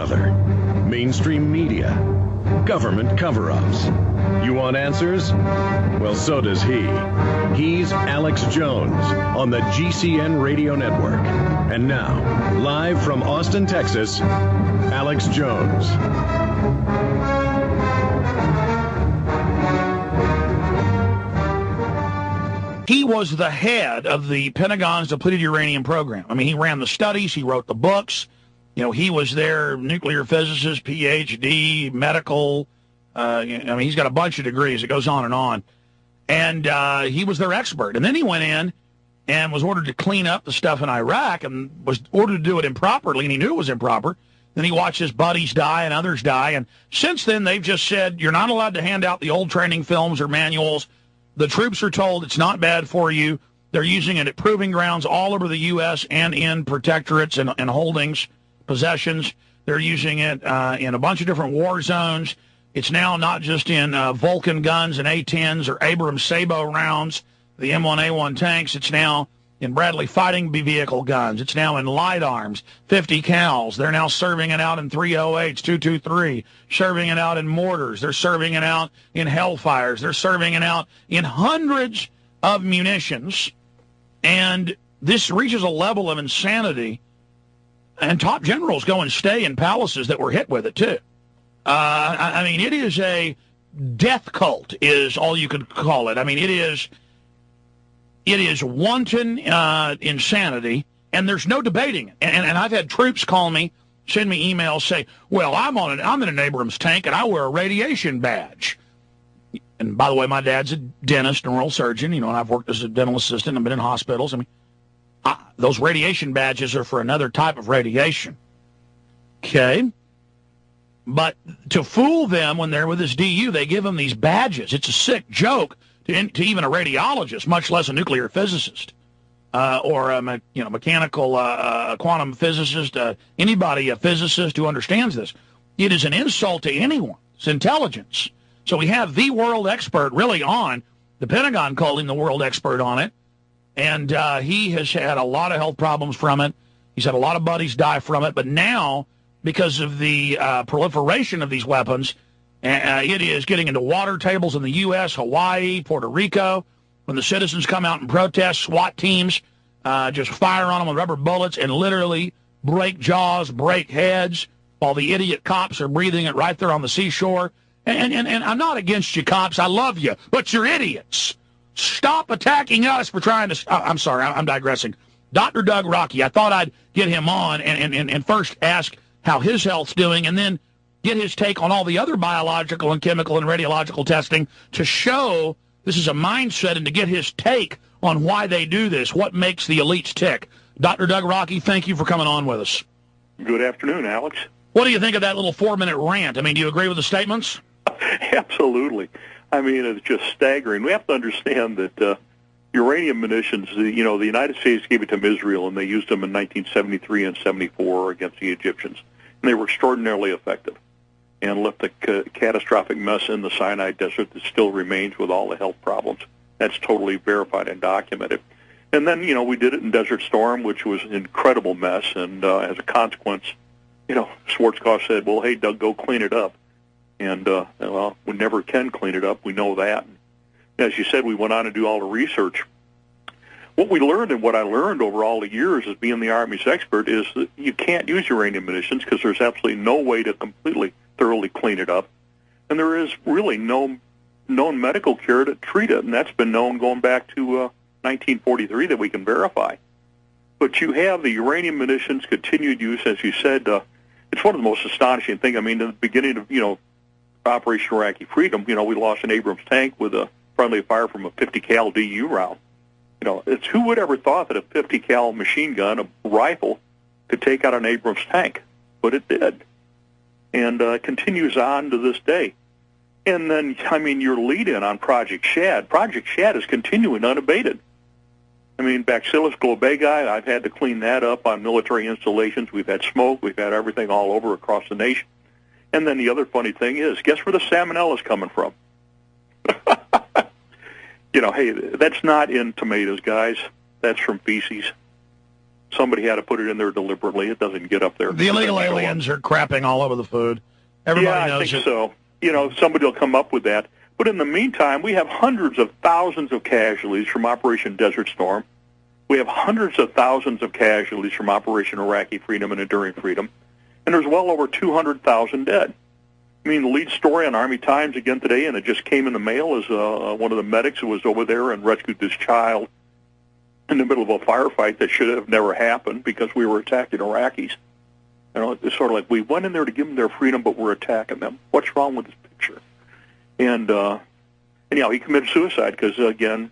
other. Mainstream media. Government cover-ups. You want answers? Well, so does he. He's Alex Jones on the GCN Radio Network. And now, live from Austin, Texas, Alex Jones. He was the head of the Pentagon's depleted uranium program. I mean, he ran the studies, he wrote the books. You know, he was their nuclear physicist, PhD, medical. I mean, he's got a bunch of degrees. It goes on and on. And he was their expert. And then he went in and was ordered to clean up the stuff in Iraq and was ordered to do it improperly, and he knew it was improper. Then he watched his buddies die and others die. And since then, they've just said, you're not allowed to hand out the old training films or manuals. The troops are told it's not bad for you. They're using it at proving grounds all over the U.S. and in protectorates and holdings, possessions. They're using it in a bunch of different war zones. It's now not just in Vulcan guns and A-10s or Abrams Sabo rounds, the M1A1 tanks. It's now in Bradley fighting vehicle guns. It's now in light arms, 50 cals. They're now serving it out in 308s, 223, serving it out in mortars. They're serving it out in Hellfires. They're serving it out in hundreds of munitions. And this reaches a level of insanity, and top generals go and stay in palaces that were hit with it, too. I mean, it is a death cult is all you could call it. I mean, it is wanton insanity, and there's no debating it. And I've had troops call me, send me emails, say, well, I'm in an Abrams tank, and I wear a radiation badge. And by the way, my dad's a dentist and oral surgeon, you know, and I've worked as a dental assistant and been in hospitals. I mean, those radiation badges are for another type of radiation. Okay? But to fool them when they're with this DU, they give them these badges. It's a sick joke to even a radiologist, much less a nuclear physicist or a mechanical quantum physicist, anybody, a physicist who understands this. It is an insult to anyone's intelligence. So we have the world expert really on, the Pentagon called him the world expert on it, and he has had a lot of health problems from it. He's had a lot of buddies die from it, but now, because of the proliferation of these weapons, it is getting into water tables in the U.S., Hawaii, Puerto Rico. When the citizens come out and protest, SWAT teams just fire on them with rubber bullets and literally break jaws, break heads, while the idiot cops are breathing it right there on the seashore. And I'm not against you, cops. I love you, but you're idiots. Stop attacking us for trying to... I'm sorry, I'm digressing. Dr. Doug Rokke, I thought I'd get him on and first ask how his health's doing, and then get his take on all the other biological and chemical and radiological testing to show this is a mindset and to get his take on why they do this, what makes the elites tick. Dr. Doug Rokke, thank you for coming on with us. Good afternoon, Alex. What do you think of that little 4-minute rant? I mean, do you agree with the statements? Absolutely. I mean, it's just staggering. We have to understand that uranium munitions, the United States gave it to Israel, and they used them in 1973 and 74 against the Egyptians. And they were extraordinarily effective and left a catastrophic mess in the Sinai Desert that still remains with all the health problems. That's totally verified and documented. And then, we did it in Desert Storm, which was an incredible mess. And as a consequence, Schwarzkopf said, well, hey, Doug, go clean it up. And, well, we never can clean it up. We know that. As you said, we went on to do all the research. What we learned and what I learned over all the years as being the Army's expert is that you can't use uranium munitions because there's absolutely no way to completely, thoroughly clean it up. And there is really no known medical cure to treat it, and that's been known going back to 1943 that we can verify. But you have the uranium munitions continued use, as you said. It's one of the most astonishing things. I mean, in the beginning of, Operation Iraqi Freedom, we lost an Abrams tank with a friendly fire from a 50 cal DU round. It's who would ever thought that a 50 cal machine gun, a rifle, could take out an Abrams tank, but it did, and continues on to this day. And then, your lead-in on Project Shad. Project Shad is continuing unabated. Bacillus globegi, I've had to clean that up on military installations. We've had smoke. We've had everything all over across the nation. And then the other funny thing is, guess where the salmonella is coming from? Hey, that's not in tomatoes, guys. That's from feces. Somebody had to put it in there deliberately. It doesn't get up there. The illegal aliens are crapping all over the food. Everybody knows it. Yeah, I think so. You know, somebody will come up with that. But in the meantime, we have hundreds of thousands of casualties from Operation Desert Storm. We have hundreds of thousands of casualties from Operation Iraqi Freedom and Enduring Freedom. And there's well over 200,000 dead. I mean, the lead story on Army Times again today, and it just came in the mail, is one of the medics who was over there and rescued this child in the middle of a firefight that should have never happened because we were attacking Iraqis. You know, it's sort of like we went in there to give them their freedom, but we're attacking them. What's wrong with this picture? And you know, he committed suicide because, again,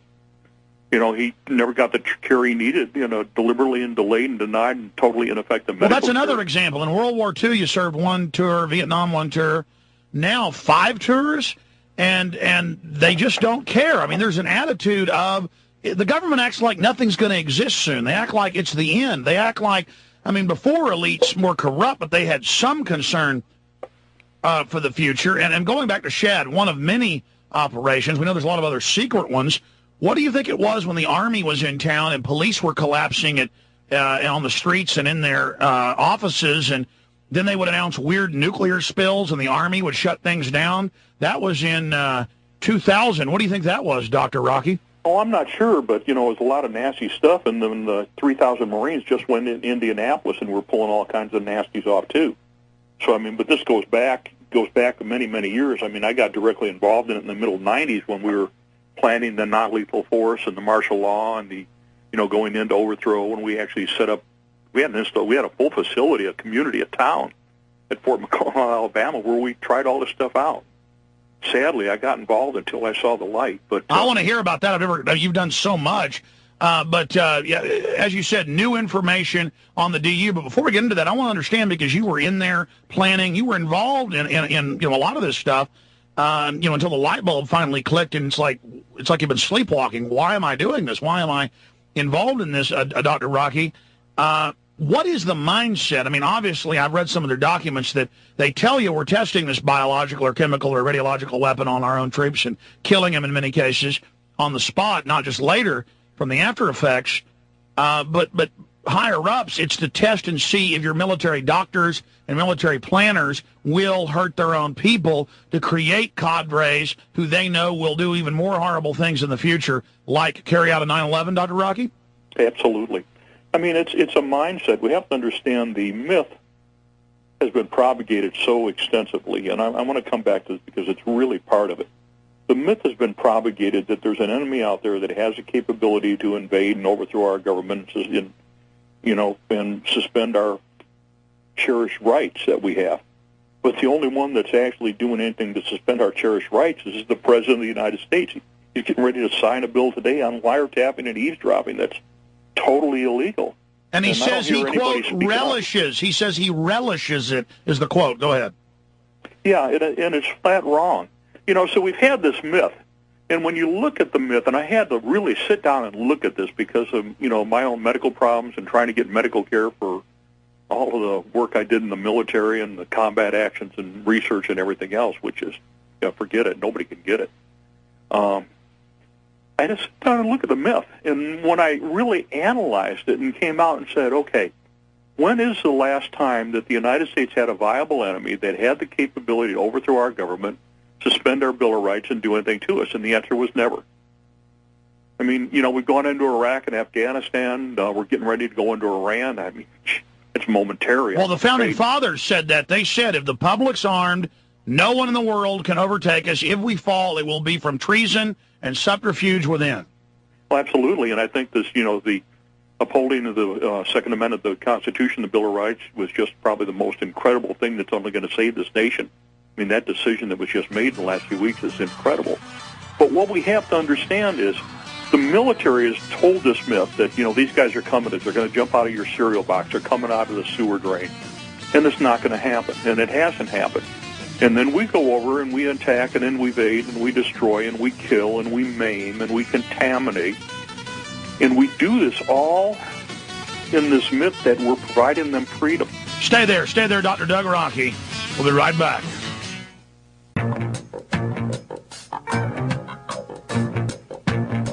you know, he never got the care he needed, you know, deliberately and delayed and denied and totally ineffective medical Well, that's another care. example. In World War II, you served one tour, Vietnam one tour, now 5 tours, and they just don't care. I mean, there's an attitude of the government acts like nothing's going to exist soon. They act like it's the end. They act like, I mean, before elites were corrupt, but they had some concern for the future. And going back to Shad, one of many operations, we know there's a lot of other secret ones. What do you think it was when the Army was in town and police were collapsing on the streets and in their offices, and then they would announce weird nuclear spills and the Army would shut things down? That was in 2000. What do you think that was, Dr. Rokke? Oh, I'm not sure, but, you know, it was a lot of nasty stuff, and then the 3,000 Marines just went in Indianapolis and were pulling all kinds of nasties off, too. So, I mean, but this goes back many, many years. I mean, I got directly involved in it in the middle 90s when we were planning the non-lethal force and the martial law and the, you know, going into overthrow, when we actually set up, we had a full facility, a community, a town at Fort McCall, Alabama, where we tried all this stuff out. Sadly, I got involved until I saw the light. But I want to hear about that. You've done so much. Yeah, as you said, new information on the DU. But before we get into that, I want to understand, because you were in there planning, you were involved in you know, a lot of this stuff. You know, until the light bulb finally clicked, and it's like you've been sleepwalking. Why am I doing this? Why am I involved in this, Dr. Rokke? What is the mindset? I mean, obviously, I've read some of their documents that they tell you we're testing this biological or chemical or radiological weapon on our own troops and killing them in many cases on the spot, not just later from the after effects. But higher ups, it's to test and see if your military doctors and military planners will hurt their own people to create cadres who they know will do even more horrible things in the future, like carry out a 9/11, Dr. Rokke? Absolutely. I mean, it's a mindset. We have to understand the myth has been propagated so extensively, and I want to come back to this because it's really part of it. The myth has been propagated that there's an enemy out there that has the capability to invade and overthrow our government, and, you know, and suspend our cherished rights that we have. But the only one that's actually doing anything to suspend our cherished rights is the President of the United States. He's getting ready to sign a bill today on wiretapping and eavesdropping that's totally illegal. And he says he, quote, relishes. He says he relishes it, is the quote. Go ahead. Yeah, and it's flat wrong. You know, so we've had this myth. And when you look at the myth, and I had to really sit down and look at this because of, you know, my own medical problems and trying to get medical care for all of the work I did in the military and the combat actions and research and everything else, which is, you know, forget it. Nobody can get it. I just sat down and look at the myth. And when I really analyzed it and came out and said, okay, when is the last time that the United States had a viable enemy that had the capability to overthrow our government, suspend our Bill of Rights, and do anything to us? And the answer was never. I mean, you know, we've gone into Iraq and Afghanistan. We're getting ready to go into Iran. I mean, it's momentary. Well, the Founding Fathers said that. They said if the public's armed, no one in the world can overtake us. If we fall, it will be from treason and subterfuge within. Well, absolutely. And I think this, you know, the upholding of the Second Amendment of the Constitution, the Bill of Rights, was just probably the most incredible thing that's only going to save this nation. I mean, that decision that was just made in the last few weeks is incredible. But what we have to understand is the military has told this myth that, you know, these guys are coming, that they're going to jump out of your cereal box, they're coming out of the sewer drain. And it's not going to happen. And it hasn't happened. And then we go over and we attack and then we evade and we destroy and we kill and we maim and we contaminate. And we do this all in this myth that we're providing them freedom. Stay there, Dr. Doug Rokke. We'll be right back.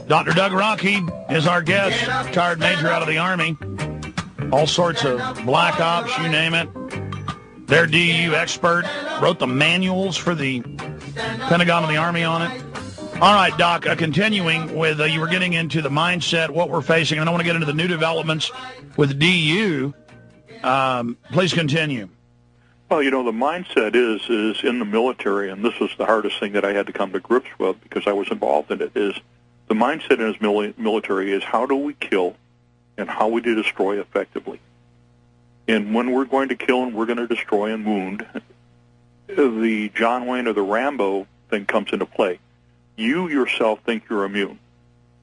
Dr. Doug Rokke is our guest, retired major out of the Army. all sorts of black ops, you name it. Their DU expert wrote the manuals for the Pentagon and the Army on it. All right, Doc, continuing with, you were getting into the mindset, what we're facing, and I want to get into the new developments with DU. Please continue. Well, the mindset is in the military, and this was the hardest thing that I had to come to grips with because I was involved in it, is the mindset in his military is how do we kill and how we do destroy effectively. And when we're going to kill and we're going to destroy and wound, the John Wayne or the Rambo thing comes into play. You yourself think you're immune,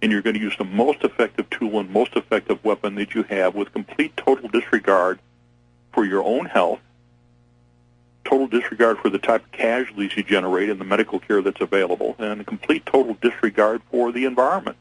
and you're going to use the most effective tool and most effective weapon that you have with complete total disregard for your own health, total disregard for the type of casualties you generate and the medical care that's available, and complete total disregard for the environment.